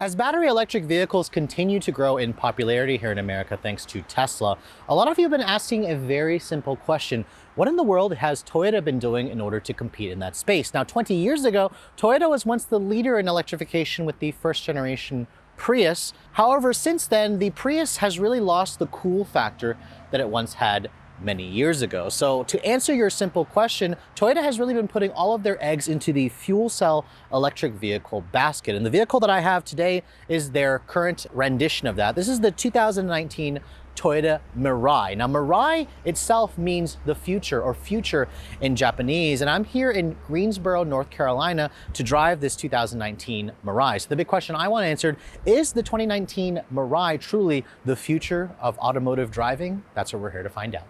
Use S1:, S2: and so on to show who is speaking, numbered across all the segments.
S1: As battery electric vehicles continue to grow in popularity here in America thanks to Tesla, a lot of you have been asking a very simple question. What in the world has Toyota been doing in order to compete in that space? Now, 20 years ago, Toyota was once the leader in electrification with the first generation Prius. However, since then, the Prius has really lost the cool factor that it once had many years ago. So to answer your simple question, Toyota has really been putting all of their eggs into the fuel cell electric vehicle basket. And the vehicle that I have today is their current rendition of that. This is the 2019 Toyota Mirai. Now, Mirai itself means the future or future in Japanese. And I'm here in Greensboro, North Carolina to drive this 2019 Mirai. So the big question I want answered, is the 2019 Mirai truly the future of automotive driving? That's what we're here to find out.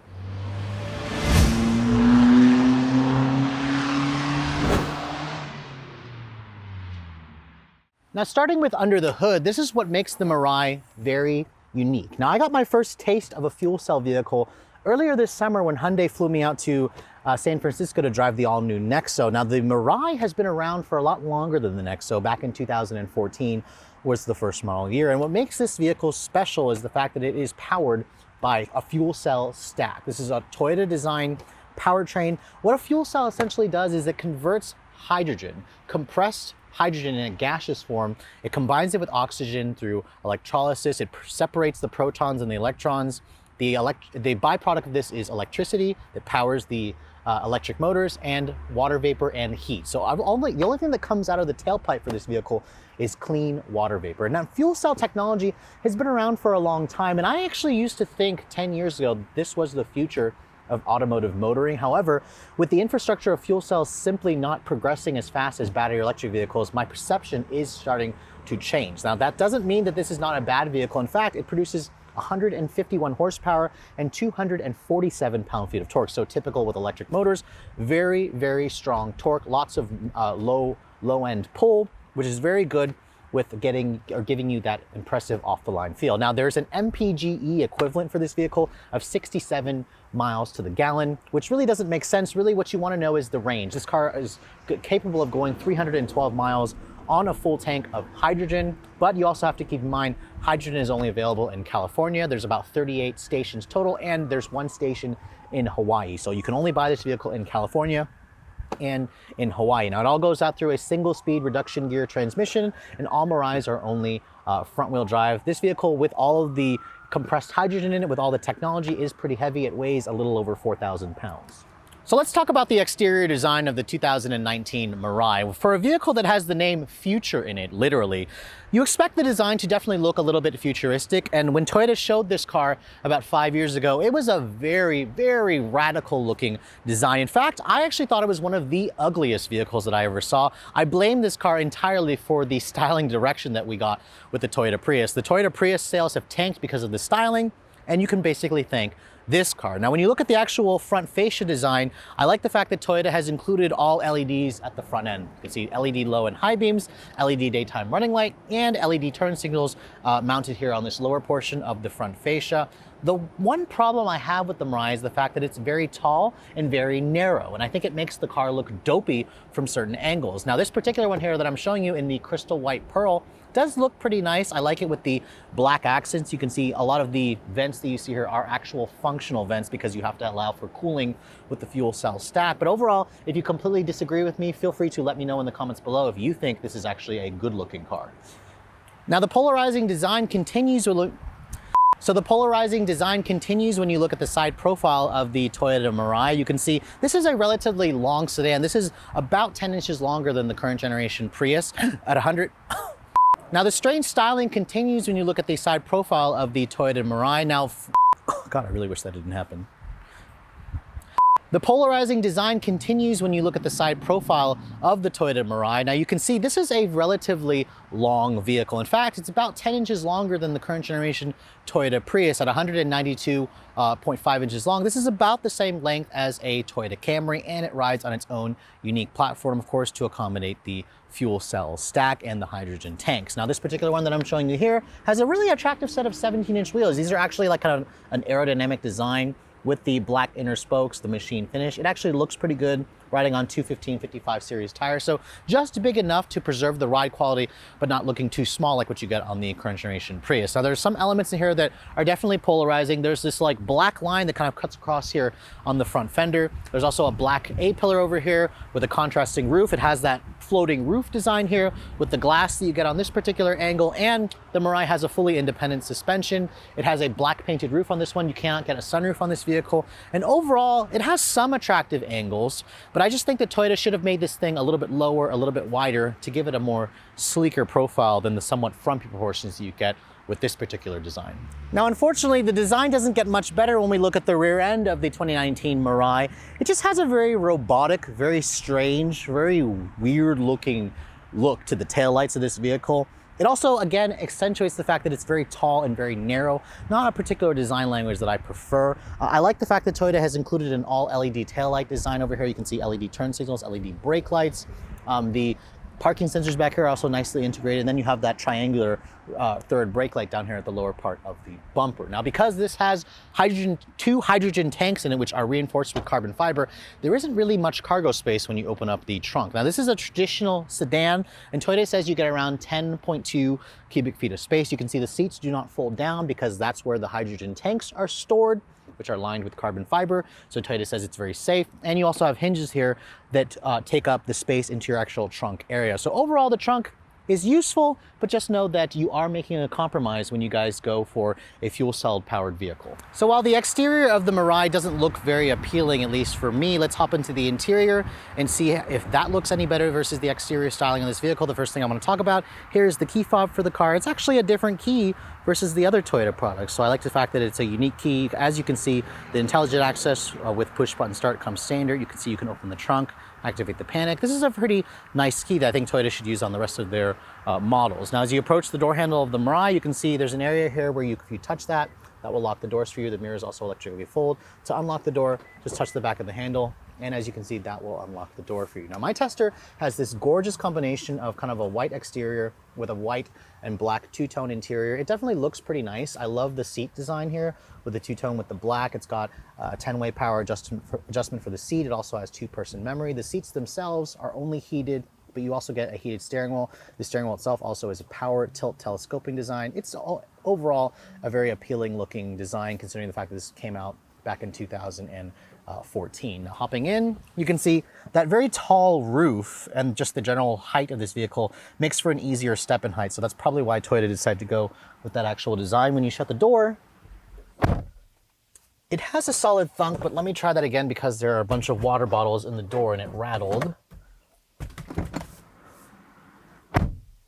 S1: Now, starting with under the hood, this is what makes the Mirai very unique. Now, I got my first taste of a fuel cell vehicle earlier this summer when Hyundai flew me out to San Francisco to drive the all-new Nexo. Now, the Mirai has been around for a lot longer than the Nexo. Back in 2014 was the first model year. And what makes this vehicle special is the fact that it is powered by a fuel cell stack. This is a Toyota design powertrain. What a fuel cell essentially does is it converts hydrogen, compressed hydrogen in a gaseous form. It combines it with oxygen through electrolysis. It separates the protons and the electrons. The byproduct of this is electricity that powers the electric motors and water vapor and heat. So the only thing that comes out of the tailpipe for this vehicle is clean water vapor. Now, fuel cell technology has been around for a long time, and I actually used to think 10 years ago this was the future of automotive motoring. However, with the infrastructure of fuel cells simply not progressing as fast as battery electric vehicles, my perception is starting to change. Now, that doesn't mean that this is not a bad vehicle. In fact, it produces 151 horsepower and 247 pound-feet of torque. So typical with electric motors, very, very strong torque, lots of low-end pull, which is very good with giving you that impressive off-the-line feel. Now, there's an MPGe equivalent for this vehicle of 67 miles to the gallon, which really doesn't make sense. Really, what you want to know is the range. This car is capable of going 312 miles on a full tank of hydrogen, but you also have to keep in mind hydrogen is only available in California. There's about 38 stations total, and there's one station in Hawaii. So you can only buy this vehicle in California and in Hawaii. Now, it all goes out through a single speed reduction gear transmission, and all Mirais are only front wheel drive. This vehicle, with all of the compressed hydrogen in it, with all the technology, is pretty heavy. It weighs a little over 4,000 pounds. So let's talk about the exterior design of the 2019 Mirai. For a vehicle that has the name future in it, literally, you expect the design to definitely look a little bit futuristic. And when Toyota showed this car about 5 years ago, it was a very, very radical looking design. In fact, I actually thought it was one of the ugliest vehicles that I ever saw. I blame this car entirely for the styling direction that we got with the Toyota Prius. The Toyota Prius sales have tanked because of the styling, and you can basically thank this car. Now, when you look at the actual front fascia design, I like the fact that Toyota has included all LEDs at the front end. You can see LED low and high beams, LED daytime running light, and LED turn signals mounted here on this lower portion of the front fascia. The one problem I have with the Mirai is the fact that it's very tall and very narrow, and I think it makes the car look dopey from certain angles. Now, this particular one here that I'm showing you in the crystal white pearl does look pretty nice. I like it with the black accents. You can see a lot of the vents that you see here are actual functional vents because you have to allow for cooling with the fuel cell stack. But overall, if you completely disagree with me, feel free to let me know in the comments below if you think this is actually a good looking car. Now, the polarizing design continues when you look at the side profile of the Toyota Mirai. You can see this is a relatively long sedan. This is about 10 inches longer than the current generation Prius at 100. Now, the strange styling continues when you look at the side profile of the Toyota Mirai. Now, God, I really wish that didn't happen. The polarizing design continues when you look at the side profile of the Toyota Mirai. Now, you can see this is a relatively long vehicle. In fact, it's about 10 inches longer than the current generation Toyota Prius at 192.5 inches long. This is about the same length as a Toyota Camry, and it rides on its own unique platform, of course, to accommodate the fuel cell stack and the hydrogen tanks. Now, this particular one that I'm showing you here has a really attractive set of 17-inch wheels. These are actually like kind of an aerodynamic design with the black inner spokes, the machine finish. It actually looks pretty good riding on 215/55 series tires. So just big enough to preserve the ride quality, but not looking too small like what you get on the current generation Prius. Now there's some elements in here that are definitely polarizing. There's this like black line that kind of cuts across here on the front fender. There's also a black A-pillar over here with a contrasting roof. It has that floating roof design here with the glass that you get on this particular angle, and the Mirai has a fully independent suspension. It has a black painted roof on this one. You cannot get a sunroof on this vehicle. And overall, it has some attractive angles, but I just think that Toyota should have made this thing a little bit lower, a little bit wider to give it a more sleeker profile than the somewhat frumpy proportions that you get with this particular design. Now, unfortunately, the design doesn't get much better when we look at the rear end of the 2019 Mirai. It just has a very robotic, very strange, very weird looking look to the taillights of this vehicle. It also, again, accentuates the fact that it's very tall and very narrow, not a particular design language that I prefer. I like the fact that Toyota has included an all LED taillight design over here. You can see LED turn signals, LED brake lights. The parking sensors back here are also nicely integrated. And then you have that triangular third brake light down here at the lower part of the bumper. Now, because this has two hydrogen tanks in it, which are reinforced with carbon fiber, there isn't really much cargo space when you open up the trunk. Now, this is a traditional sedan, and Toyota says you get around 10.2 cubic feet of space. You can see the seats do not fold down because that's where the hydrogen tanks are stored, which are lined with carbon fiber. So Toyota says it's very safe. And you also have hinges here that take up the space into your actual trunk area. So overall, the trunk is useful, but just know that you are making a compromise when you guys go for a fuel cell powered vehicle. So while the exterior of the Mirai doesn't look very appealing, at least for me, let's hop into the interior and see if that looks any better versus the exterior styling of this vehicle. The first thing I want to talk about here is the key fob for the car. It's actually a different key versus the other Toyota products. So I like the fact that it's a unique key. As you can see, the intelligent access with push button start comes standard. You can see you can open the trunk, activate the panic. This is a pretty nice key that I think Toyota should use on the rest of their models. Now, as you approach the door handle of the Mirai, you can see there's an area here where if you touch that will lock the doors for you. The mirrors also electrically fold. To unlock the door, just touch the back of the handle. And as you can see, that will unlock the door for you. Now, my Tester has this gorgeous combination of kind of a white exterior with a white and black two-tone interior. It definitely looks pretty nice. I love the seat design here with the two-tone with the black. It's got a 10-way power adjustment for the seat. It also has two-person memory. The seats themselves are only heated, but you also get a heated steering wheel. The steering wheel itself also is a power tilt telescoping design. It's overall a very appealing looking design, considering the fact that this came out back in 2014. Now, hopping in, you can see that very tall roof and just the general height of this vehicle makes for an easier step in height. So that's probably why Toyota decided to go with that actual design. When you shut the door, it has a solid thunk, but let me try that again because there are a bunch of water bottles in the door and it rattled.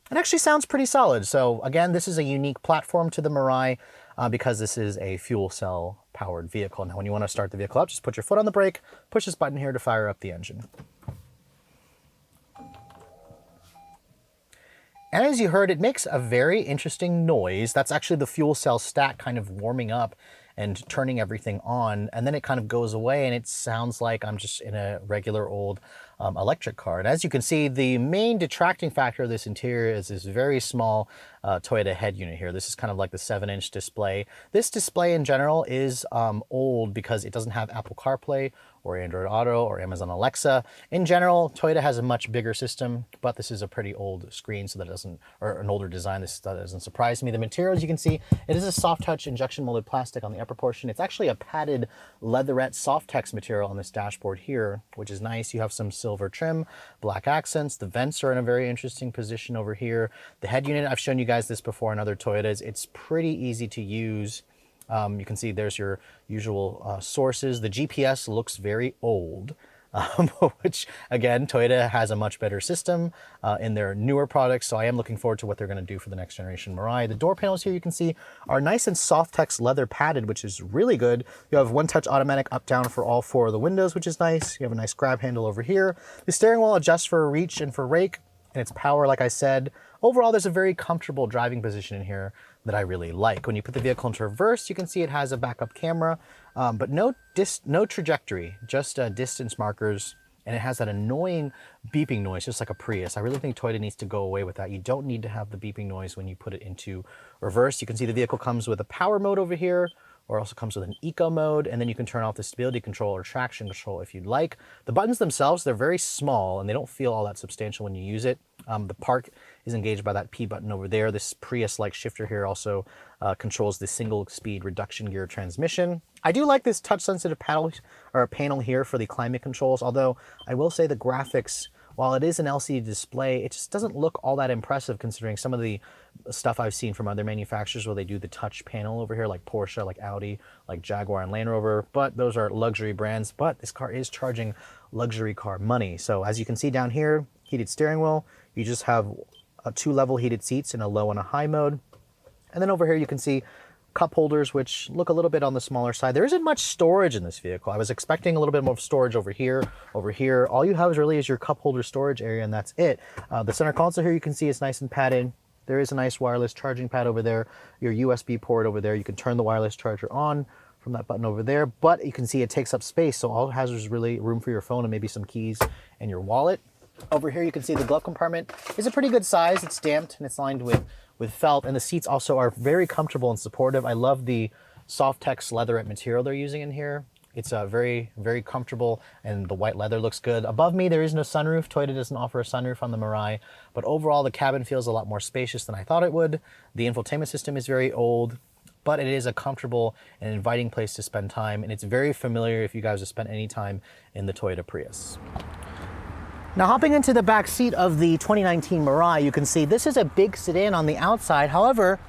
S1: It actually sounds pretty solid. So again, this is a unique platform to the Mirai because this is a fuel cell powered vehicle. Now, when you want to start the vehicle up, just put your foot on the brake, push this button here to fire up the engine. And as you heard, it makes a very interesting noise. That's actually the fuel cell stack kind of warming up and turning everything on, and then it kind of goes away and it sounds like I'm just in a regular old electric car. And as you can see, the main detracting factor of this interior is this very small Toyota head unit here. This is kind of like the 7-inch display. This display in general is old because it doesn't have Apple CarPlay or Android Auto or Amazon Alexa. In general, Toyota has a much bigger system, but this is a pretty old screen, so that doesn't, or an older design, that doesn't surprise me. The materials, you can see, it is a soft touch injection molded plastic on the upper portion. It's actually a padded leatherette Softex material on this dashboard here, which is nice. You have some silver trim, black accents. The vents are in a very interesting position over here. The head unit, I've shown you guys this before in other Toyotas. It's pretty easy to use. You can see there's your usual sources. The GPS looks very old, which again, Toyota has a much better system in their newer products. So I am looking forward to what they're going to do for the next generation Mirai. The door panels here, you can see, are nice and Softex leather padded, which is really good. You have one touch automatic up down for all 4 of the windows, which is nice. You have a nice grab handle over here. The steering wheel adjusts for reach and for rake, and its power, like I said. Overall, there's a very comfortable driving position in here that I really like. When you put the vehicle into reverse, you can see it has a backup camera, but no trajectory, just distance markers, and it has that annoying beeping noise, just like a Prius. I really think Toyota needs to go away with that. You don't need to have the beeping noise when you put it into reverse. You can see the vehicle comes with a power mode over here, or also comes with an eco mode, and then you can turn off the stability control or traction control if you'd like. The buttons themselves, they're very small and they don't feel all that substantial when you use it. The park is engaged by that P button over there. This Prius-like shifter here also controls the single speed reduction gear transmission. I do like this touch sensitive panel here for the climate controls, although I will say the graphics, while it is an LCD display, it just doesn't look all that impressive considering some of the stuff I've seen from other manufacturers where they do the touch panel over here, like Porsche, like Audi, like Jaguar and Land Rover, but those are luxury brands. But this car is charging luxury car money. So as you can see down here, heated steering wheel, you just have 2 level heated seats in a low and a high mode. And then over here you can see cup holders, which look a little bit on the smaller side. There isn't much storage in this vehicle. I was expecting a little bit more storage over here, over here. All you have is really your cup holder storage area, and that's it. The center console here, you can see it's nice and padded. There is a nice wireless charging pad over there, your USB port over there. You can turn the wireless charger on from that button over there, but you can see it takes up space. So all it has is really room for your phone and maybe some keys and your wallet. Over here, you can see the glove compartment is a pretty good size. It's damped and it's lined with felt, and the seats also are very comfortable and supportive. I love the Softex leatherette material they're using in here. It's very, very comfortable, and the white leather looks good. Above me, there is no sunroof. Toyota doesn't offer a sunroof on the Mirai, but overall, the cabin feels a lot more spacious than I thought it would. The infotainment system is very old, but it is a comfortable and inviting place to spend time, and it's very familiar if you guys have spent any time in the Toyota Prius. Now hopping into the back seat of the 2019 Mirai, you can see this is a big sedan on the outside. However,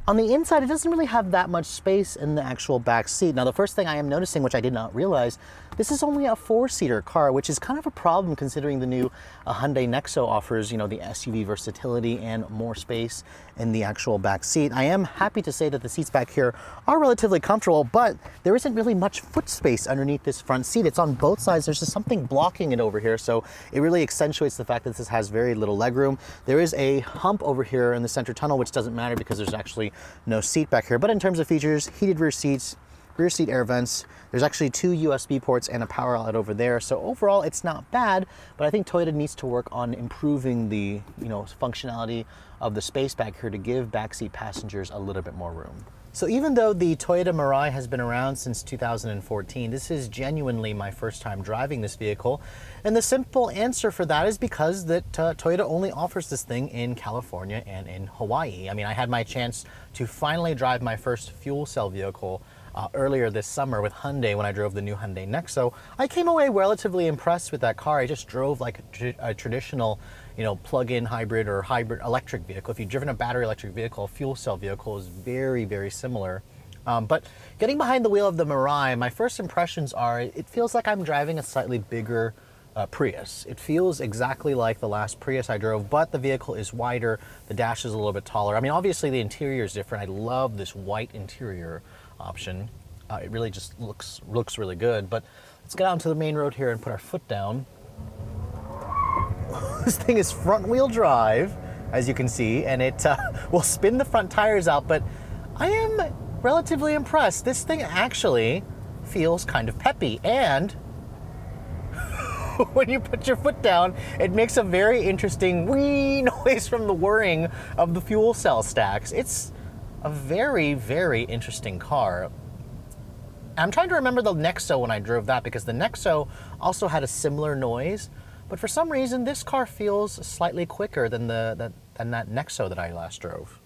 S1: on the inside, it doesn't really have that much space in the actual back seat. Now, the first thing I am noticing, which I did not realize, this is only a 4-seater car, which is kind of a problem considering the new Hyundai Nexo offers, you know, the SUV versatility and more space in the actual back seat. I am happy to say that the seats back here are relatively comfortable, but there isn't really much foot space underneath this front seat. It's on both sides. There's just something blocking it over here, so it really accentuates the fact that this has very little legroom. There is a hump over here in the center tunnel, which doesn't matter because there's actually no seat back here. But in terms of features, heated rear seats, rear seat air vents, there's actually 2 USB ports and a power outlet over there. So overall, it's not bad, but I think Toyota needs to work on improving the, functionality of the space back here to give backseat passengers a little bit more room. So even though the Toyota Mirai has been around since 2014, this is genuinely my first time driving this vehicle. And the simple answer for that is because that Toyota only offers this thing in California and in Hawaii. I mean, I had my chance to finally drive my first fuel cell vehicle earlier this summer with Hyundai when I drove the new Hyundai Nexo. I came away relatively impressed with that car. I just drove like a traditional, plug-in hybrid or hybrid electric vehicle. If you've driven a battery electric vehicle, a fuel cell vehicle is very, very similar. But getting behind the wheel of the Mirai, my first impressions are it feels like I'm driving a slightly bigger Prius. It feels exactly like the last Prius I drove, but the vehicle is wider, the dash is a little bit taller. I mean, obviously the interior is different. I love this white interior option. It really just looks really good. But let's get out into the main road here and put our foot down. This thing is front wheel drive, as you can see, and it will spin the front tires out, but I am relatively impressed. This thing actually feels kind of peppy, and when you put your foot down, it makes a very interesting wee noise from the whirring of the fuel cell stacks. It's a very, very interesting car. I'm trying to remember the Nexo when I drove that, because the Nexo also had a similar noise, but for some reason this car feels slightly quicker than that Nexo that I last drove.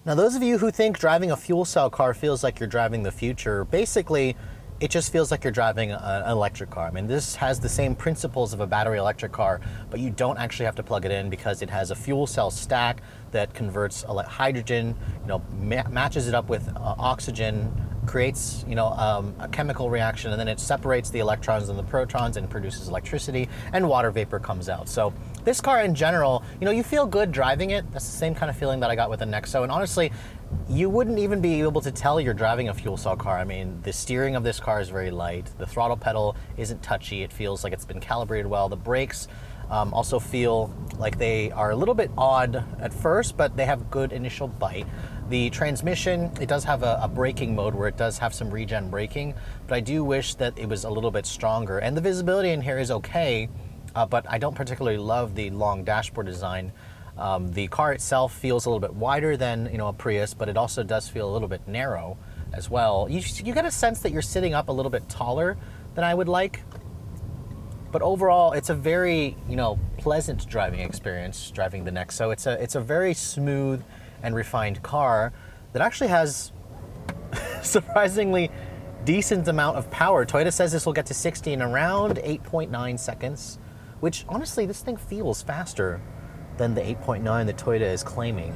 S1: Now, those of you who think driving a fuel cell car feels like you're driving the future, basically it just feels like you're driving an electric car. I mean, this has the same principles of a battery electric car, but you don't actually have to plug it in because it has a fuel cell stack that converts hydrogen, matches it up with oxygen, creates a chemical reaction, and then it separates the electrons and the protons and produces electricity, and water vapor comes out. So this car in general, you feel good driving it. That's the same kind of feeling that I got with the Nexo, and honestly, you wouldn't even be able to tell you're driving a fuel cell car. I mean, the steering of this car is very light. The throttle pedal isn't touchy. It feels like it's been calibrated well. The brakes also feel like they are a little bit odd at first, but they have good initial bite. The transmission, it does have a braking mode where it does have some regen braking, but I do wish that it was a little bit stronger. And the visibility in here is okay, but I don't particularly love the long dashboard design. The car itself feels a little bit wider than a Prius, but it also does feel a little bit narrow. as well. You get a sense that you're sitting up a little bit taller than I would like. But overall, it's a very, pleasant driving experience driving the Nexo. It's a very smooth and refined car that actually has surprisingly decent amount of power. Toyota says this will get to 60 in around 8.9 seconds, which honestly, this thing feels faster than the 8.9 that Toyota is claiming.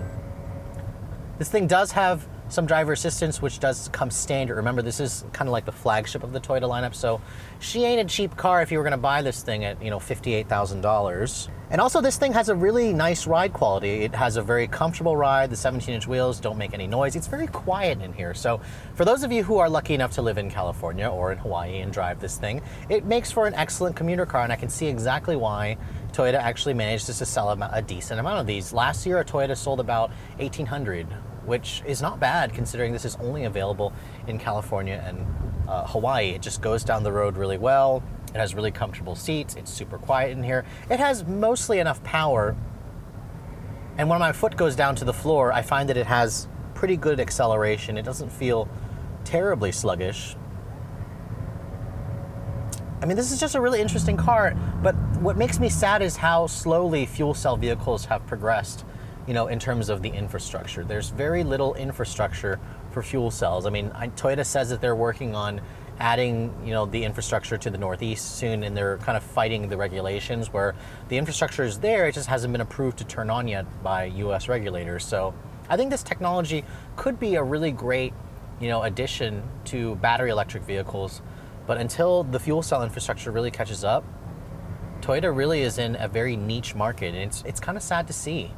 S1: This thing does have some driver assistance, which does come standard. Remember, this is kind of like the flagship of the Toyota lineup, so she ain't a cheap car if you were gonna buy this thing at, $58,000. And also, this thing has a really nice ride quality. It has a very comfortable ride. The 17-inch wheels don't make any noise. It's very quiet in here. So for those of you who are lucky enough to live in California or in Hawaii and drive this thing, it makes for an excellent commuter car, and I can see exactly why Toyota actually managed to sell a decent amount of these. Last year, a Toyota sold about 1,800, which is not bad considering this is only available in California and Hawaii. It just goes down the road really well. It has really comfortable seats. It's super quiet in here. It has mostly enough power. And when my foot goes down to the floor, I find that it has pretty good acceleration. It doesn't feel terribly sluggish. I mean, this is just a really interesting car, but what makes me sad is how slowly fuel cell vehicles have progressed, in terms of the infrastructure. There's very little infrastructure for fuel cells. I mean, Toyota says that they're working on adding, the infrastructure to the Northeast soon, and they're kind of fighting the regulations where the infrastructure is there, it just hasn't been approved to turn on yet by US regulators. So I think this technology could be a really great, addition to battery electric vehicles. But until the fuel cell infrastructure really catches up, Toyota really is in a very niche market, and it's kind of sad to see.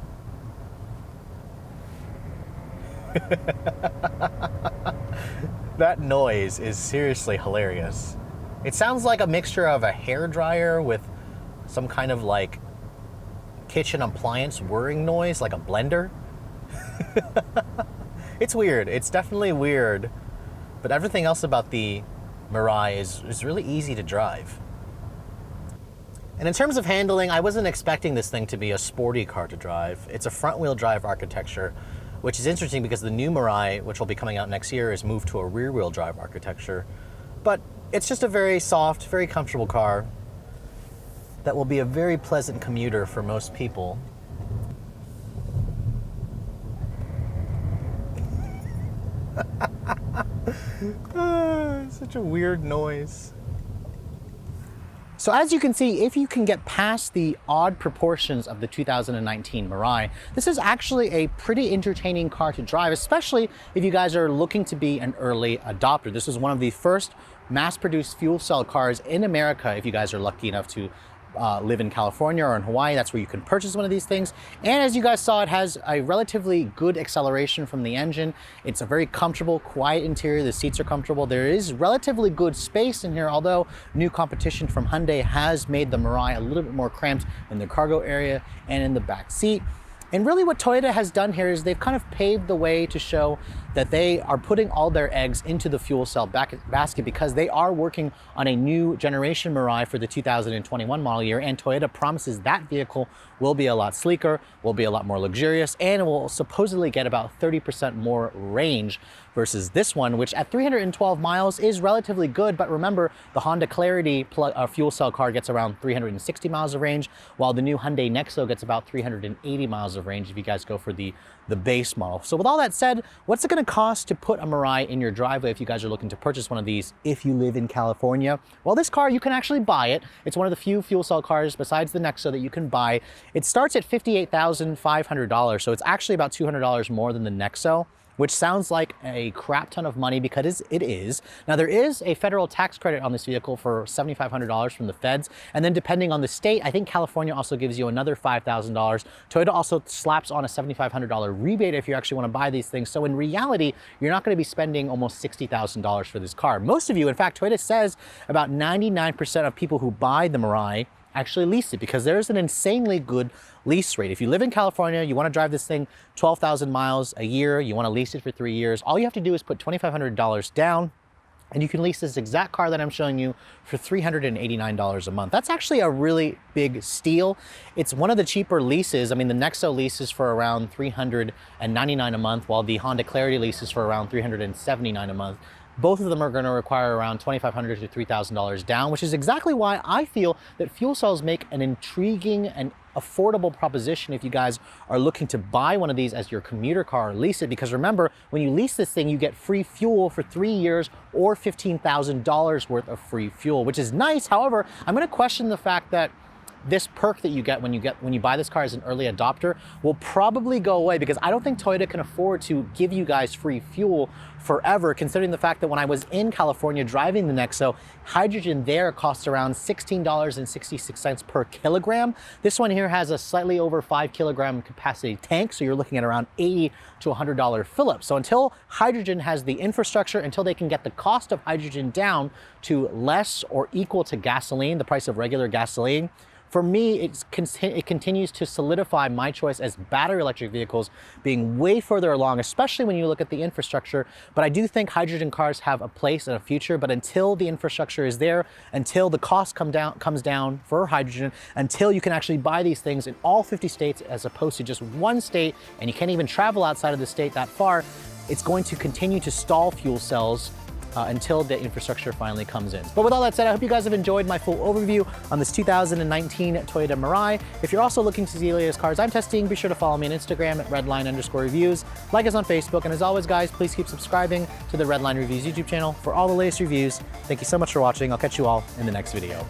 S1: That noise is seriously hilarious. It sounds like a mixture of a hairdryer with some kind of like kitchen appliance whirring noise, like a blender. It's weird. It's definitely weird. But everything else about the Mirai is really easy to drive. And in terms of handling, I wasn't expecting this thing to be a sporty car to drive. It's a front-wheel drive architecture, which is interesting because the new Mirai, which will be coming out next year, is moved to a rear-wheel drive architecture. But it's just a very soft, very comfortable car that will be a very pleasant commuter for most people. Such a weird noise. So as you can see, if you can get past the odd proportions of the 2019 Mirai, this is actually a pretty entertaining car to drive, especially if you guys are looking to be an early adopter. This is one of the first mass-produced fuel cell cars in America, if you guys are lucky enough to live in California or in Hawaii. That's where you can purchase one of these things. And as you guys saw, it has a relatively good acceleration from the engine. It's a very comfortable, quiet interior. The seats are comfortable. There is relatively good space in here, although new competition from Hyundai has made the Mirai a little bit more cramped in the cargo area and in the back seat. And really what Toyota has done here is they've kind of paved the way to show that they are putting all their eggs into the fuel cell basket, because they are working on a new generation Mirai for the 2021 model year, and Toyota promises that vehicle will be a lot sleeker, will be a lot more luxurious, and will supposedly get about 30% more range versus this one, which at 312 miles is relatively good. But remember, the Honda Clarity fuel cell car gets around 360 miles of range, while the new Hyundai Nexo gets about 380 miles of range if you guys go for the base model. So with all that said, what's it going to cost to put a Mirai in your driveway if you guys are looking to purchase one of these if you live in California? Well, this car, you can actually buy it. It's one of the few fuel cell cars besides the Nexo that you can buy. It starts at $58,500, so it's actually about $200 more than the Nexo, which sounds like a crap ton of money because it is. Now, there is a federal tax credit on this vehicle for $7,500 from the feds. And then depending on the state, I think California also gives you another $5,000. Toyota also slaps on a $7,500 rebate if you actually want to buy these things. So in reality, you're not going to be spending almost $60,000 for this car. Most of you, in fact, Toyota says about 99% of people who buy the Mirai actually lease it, because there's an insanely good lease rate. If you live in California, you want to drive this thing 12,000 miles a year, you want to lease it for 3 years, all you have to do is put $2,500 down, And you can lease this exact car that I'm showing you for $389 a month. That's actually a really big steal. It's one of the cheaper leases. I mean, the Nexo lease is for around $399 a month, while the Honda Clarity lease is for around $379 a month. Both of them are going to require around $2,500 to $3,000 down, which is exactly why I feel that fuel cells make an intriguing and affordable proposition if you guys are looking to buy one of these as your commuter car or lease it. Because remember, when you lease this thing, you get free fuel for 3 years or $15,000 worth of free fuel, which is nice. However, I'm going to question the fact that this perk that you get when you buy this car as an early adopter will probably go away, because I don't think Toyota can afford to give you guys free fuel forever, considering the fact that when I was in California driving the Nexo, hydrogen there costs around $16.66 per kilogram. This one here has a slightly over 5 kilogram capacity tank, so you're looking at around $80 to $100 fill up. So until hydrogen has the infrastructure, until they can get the cost of hydrogen down to less or equal to gasoline, the price of regular gasoline, for me, it continues to solidify my choice as battery electric vehicles being way further along, especially when you look at the infrastructure. But I do think hydrogen cars have a place and a future, but until the infrastructure is there, until the cost comes down for hydrogen, until you can actually buy these things in all 50 states as opposed to just one state, and you can't even travel outside of the state that far, it's going to continue to stall fuel cells until the infrastructure finally comes in. But with all that said, I hope you guys have enjoyed my full overview on this 2019 Toyota Mirai. If you're also looking to see the latest cars I'm testing, be sure to follow me on Instagram at redline_reviews. Like us on Facebook, and as always, guys, please keep subscribing to the Redline Reviews YouTube channel for all the latest reviews. Thank you so much for watching. I'll catch you all in the next video.